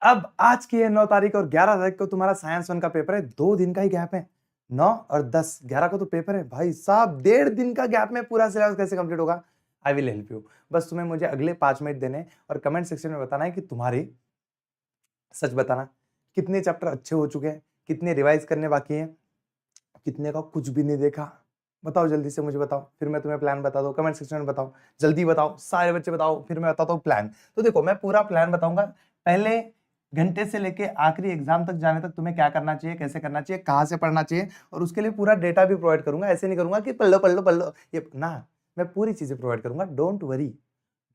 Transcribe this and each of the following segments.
अब आज की है 9 तारीख और 11 तारीख को तुम्हारा साइंस 1 का पेपर है। 2 दिन का ही गैप है। 9 और 10, 11 को तो पेपर है। भाई साहब 1.5 दिन का गैप में पूरा सिलेबस कैसे कंप्लीट होगा? I will help you. बस तुम्हें मुझे अगले 5 मिनट देने हैं और कमेंट सेक्शन में बताना है कि तुम्हारे, सच बताना, कितने चैप्टर अच्छे हो चुके हैं, कितने रिवाइज करने बाकी हैं, कितने का कुछ भी नहीं देखा। बताओ जल्दी से, मुझे बताओ, फिर मैं तुम्हें प्लान बता दूं। कमेंट सेक्शन में बताओ, जल्दी बताओ, सारे बच्चे बताओ, फिर मैं बताता हूँ प्लान। तो देखो, मैं पूरा प्लान बताऊंगा। पहले घंटे से लेके आखिरी एग्जाम तक जाने तक तुम्हें क्या करना चाहिए, कैसे करना चाहिए, कहाँ से पढ़ना चाहिए, और उसके लिए पूरा डेटा भी प्रोवाइड करूंगा। ऐसे नहीं करूंगा कि पढ़ लो पढ़ लो पढ़ लो, ये ना, मैं पूरी चीजें प्रोवाइड करूंगा। डोंट वरी,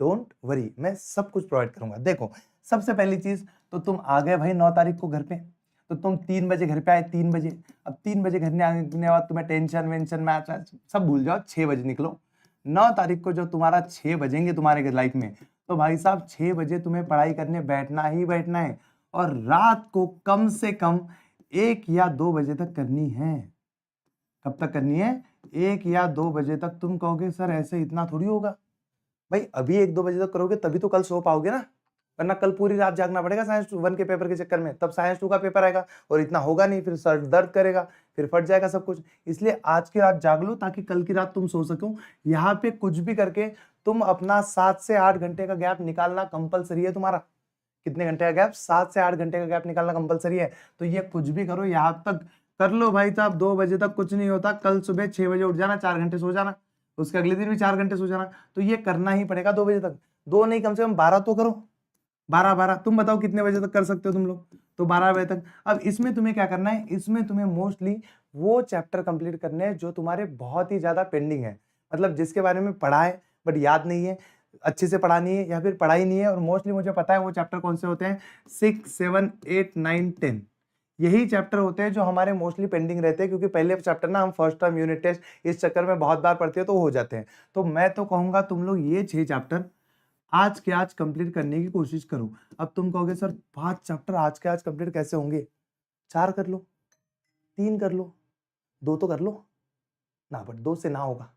डोंट वरी, मैं सब कुछ प्रोवाइड करूंगा। देखो, सबसे पहली चीज, तो तुम आ गए भाई 9 तारीख को घर पे, तो तुम 3 बजे घर पे आए, 3 बजे। अब 3 बजे घर में आने के बाद तुम्हें टेंशन वेंशन मैच सब भूल जाओ, 6 बजे निकलो। 9 तारीख को जो तुम्हारा 6 बजेंगे तुम्हारे लाइफ में, तो भाई साहब 6 बजे तुम्हें पढ़ाई करने बैठना ही बैठना है, और रात को कम से कम 1 या 2 बजे तक करनी है। कब तक करनी है? 1 या 2 बजे तक। तुम कहोगे सर ऐसे इतना थोड़ी होगा। भाई अभी 1-2 बजे तक करोगे तभी तो कल सो पाओगे ना, वरना कल पूरी रात जागना पड़ेगा साइंस 1 के पेपर के चक्कर में। तब साइंस 2 का पेपर आएगा और इतना होगा नहीं, फिर सर दर्द करेगा, फिर फट जाएगा सब कुछ। इसलिए आज की रात जाग लो ताकि कल की रात तुम सो सको। यहाँ पे कुछ भी करके तुम अपना 7 से 8 घंटे का गैप निकालना कंपलसरी है तुम्हारा। कितने घंटे का गैप? 7 से 8 घंटे का गैप निकालना कंपलसरी है। तो ये कुछ भी करो, यहाँ तक कर लो भाई साहब। 2 बजे तक कुछ नहीं होता। कल सुबह 6 बजे उठ जाना, 4 घंटे सो जाना, उसके अगले दिन भी 4 घंटे सो जाना। तो ये करना ही पड़ेगा 2 बजे तक। 2 नहीं, कम से कम 12 तो करो। 12 तुम बताओ कितने बजे तक कर सकते हो तुम लोग? तो 12 बजे तक। अब इसमें तुम्हें क्या करना है? इसमें तुम्हें मोस्टली वो चैप्टर कंप्लीट करने हैं जो तुम्हारे बहुत ही ज्यादा पेंडिंग है, मतलब जिसके बारे में पढ़ा है बट याद नहीं है, अच्छे से पढ़ा नहीं है, या फिर पढ़ा ही नहीं है। और मोस्टली मुझे पता है वो चैप्टर कौन से होते हैं। 6, 7, 8, 9, 10 यही चैप्टर होते हैं जो हमारे मोस्टली पेंडिंग रहते हैं, क्योंकि पहले चैप्टर ना हम फर्स्ट टर्म यूनिट टेस्ट इस चक्कर में बहुत बार पढ़ते हैं तो हो जाते हैं। तो मैं तो कहूंगा तुम लोग ये 6 चैप्टर आज के आज कंप्लीट करने की कोशिश करो। अब तुम कहोगे सर 5 चैप्टर आज के आज कंप्लीट कैसे होंगे? 4 कर लो, 3 कर लो, 2 तो कर लो ना, बट 2 से ना होगा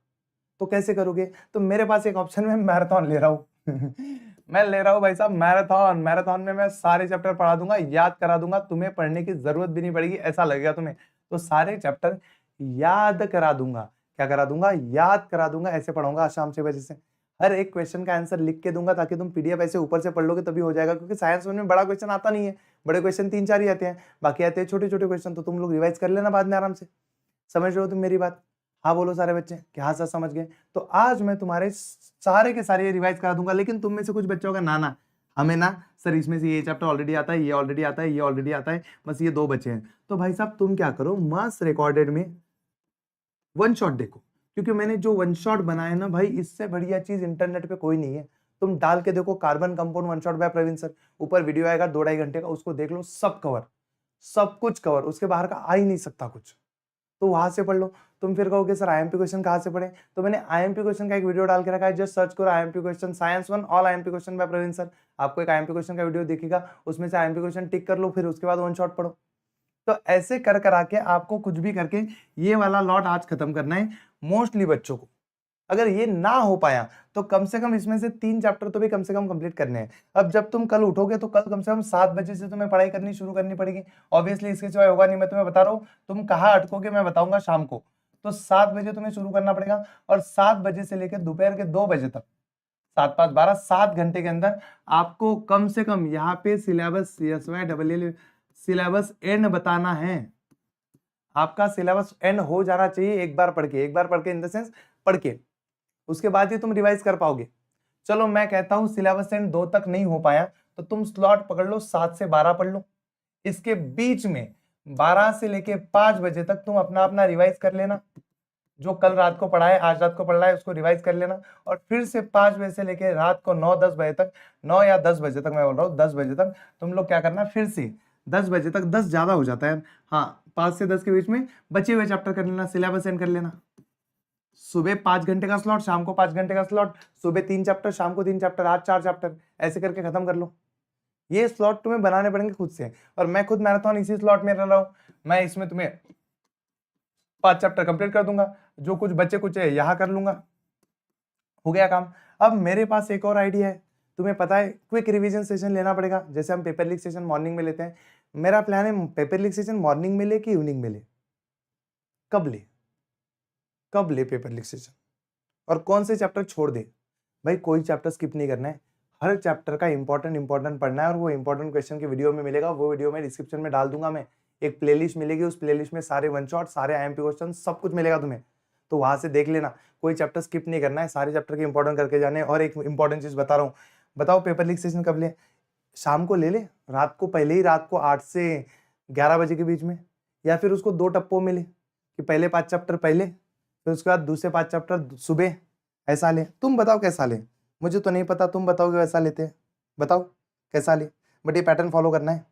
तो कैसे करोगे? तो मेरे पास एक ऑप्शन में मैराथन ले रहा हूं मैं ले रहा हूं भाई साहब मैराथन। मैराथन में मैं सारे चैप्टर पढ़ा दूंगा, याद करा दूंगा, तुम्हें पढ़ने की जरूरत भी नहीं पड़ेगी, ऐसा लगेगा तुम्हें। तो सारे चैप्टर याद करा दूंगा। क्या करा दूंगा? याद करा दूंगा। ऐसे पढ़ाऊंगा शाम 6 बजे से। हर एक क्वेश्चन का आंसर लिख के दूंगा ताकि तुम पीडीएफ ऐसे ऊपर से पढ़ लोगे तभी हो जाएगा, क्योंकि साइंस में बड़ा क्वेश्चन आता नहीं है। बड़े क्वेश्चन 3-4 ही आते हैं, बाकी आते हैं छोटे छोटे क्वेश्चन। तो तुम लोग रिवाइज कर लेना बाद में आराम से। समझ रहे हो तुम मेरी बात? हाँ बोलो सारे बच्चे कि हाँ सर समझ गए। तो आज मैं तुम्हारे सारे के सारे रिवाइज करा दूंगा, लेकिन तुम में से कुछ बच्चों का ना हमें ना सर इसमें से ये चैप्टर ऑलरेडी आता है, ये ऑलरेडी आता है, ये ऑलरेडी आता है, बस ये 2 बचे हैं। तो भाई साहब तुम क्या करो, मस्त रिकॉर्डेड में वन शॉट देखो, क्योंकि मैंने जो वन शॉट बनाया ना भाई, इससे बढ़िया चीज इंटरनेट पे कोई नहीं है। तुम डाल के देखो carbon compound one shot by Praveen sir, ऊपर वीडियो आएगा 2-2.5 घंटे का, उसको देख लो, सब कवर, सब कुछ कवर, उसके बाहर का आ ही नहीं सकता कुछ। तो वहां से पढ़ लो। तुम फिर कहोगे सर आईएमपी क्वेश्चन कहां से पढ़े? तो मैंने आईएमपी क्वेश्चन का एक वीडियो डाल के रखा है, जस्ट सर्च करो IMP question science 1 all IMP question by Praveen sir. आपको एक आईएमपी क्वेश्चन का वीडियो दिखेगा, उसमें से आईएमपी क्वेश्चन टिक कर लो, फिर उसके बाद वन शॉट पढ़ो। तो ऐसे कर करा के आपको कुछ भी करके ये वाला लॉट आज खत्म करना है मोस्टली बच्चों को। अगर ये ना हो पाया तो कम से कम इसमें से 3 चैप्टर तो भी कम से कम कंप्लीट करने हैं। अब जब तुम कल उठोगे तो कल कम से कम 7 बजे से तुम्हें पढ़ाई करनी शुरू करनी पड़ेगी। ऑब्वियसली इसके सिवाय होगा नहीं, मैं तुम्हें बता रहा हूँ। तुम कहाँ अटकोगे मैं बताऊंगा शाम को। तो 7 बजे तुम्हें शुरू करना पड़ेगा, और 7 बजे से लेकर दोपहर के 2 बजे तक, 7, 5, 12, 7 घंटे के अंदर आपको कम से कम यहाँ पे सिलेबस सिलेबस एंड बताना है। आपका सिलेबस एंड हो जाना चाहिए एक बार पढ़ के, एक बार पढ़ के इन द सेंस पढ़ के, उसके बाद ही तुम रिवाइज कर पाओगे। चलो मैं कहता हूं सिलेबस एंड 2 तक नहीं हो पाया तो तुम स्लॉट पकड़ लो, 7 से 12 पढ़ लो। इसके बीच में 12 से लेके 5 बजे तक तुम अपना अपना रिवाइज कर लेना। जो कल रात को पढ़ा है, आज रात को पढ़ रहा है, उसको रिवाइज कर लेना। और फिर से 5 बजे से लेके रात को 9-10 बजे तक, 9 या 10 बजे तक मैं बोल रहा हूँ, 10 बजे तक तुम लोग क्या करना, फिर से 10 बजे तक, 10 ज्यादा हो जाता है, हाँ 5 से 10 के बीच में बचे हुए चैप्टर कर लेना, सिलेबस एंड कर लेना। सुबह 5 घंटे का स्लॉट, शाम को 5 घंटे का स्लॉट, सुबह 3 चैप्टर, शाम को 3 चैप्टर, आज 4 चैप्टर, ऐसे करके खत्म कर लो। ये स्लॉट तुम्हें बनाने पड़ेंगे खुद से, और मैं खुद मैराथन इसी स्लॉट में रह रहा हूँ। मैं इसमें तुम्हें 5 चैप्टर कंप्लीट कर दूंगा, जो कुछ बच्चे कुछ है यहाँ कर लूंगा, हो गया काम। अब मेरे पास एक और आइडिया है, तुम्हें पता है क्विक रिवीजन सेशन लेना पड़ेगा, जैसे हम पेपर लीक सेशन मॉर्निंग में लेते हैं। मेरा प्लान है पेपर लीक सेशन मॉर्निंग में ले कि इवनिंग में ले, कब ले, कब ले पेपर लीक सेशन, और कौन से चैप्टर छोड़ दे। भाई कोई चैप्टर स्किप नहीं करना है, हर चैप्टर का इंपॉर्टेंट पढ़ना है, और वो इंपॉर्टेंट क्वेश्चन की वीडियो में मिलेगा, वो वीडियो में डिस्क्रिप्शन में डाल दूंगा मैं। एक प्लेलिस्ट मिलेगी, उस प्लेलिस्ट में सारे वन शॉट, सारे आईएमपी क्वेश्चन, सब कुछ मिलेगा तुम्हें, तो वहां से देख लेना। कोई चैप्टर स्किप नहीं करना है, सारे चैप्टर के इंपॉर्टेंट करके जाने हैं। और एक इंपॉर्टेंट चीज बता रहा हूँ, बताओ पेपर लीक सेशन कब ले? शाम को ले ले, रात को, पहले ही रात को 8 से 11 बजे के बीच में, या फिर उसको 2 टप्पों में ले कि पहले 5 चैप्टर पहले, फिर उसके बाद दूसरे 5 चैप्टर सुबह, ऐसा ले। तुम बताओ कैसा ले, मुझे तो नहीं पता, तुम बताओगे वैसा लेते हैं, बताओ कैसा ले, बट ये पैटर्न फॉलो करना है।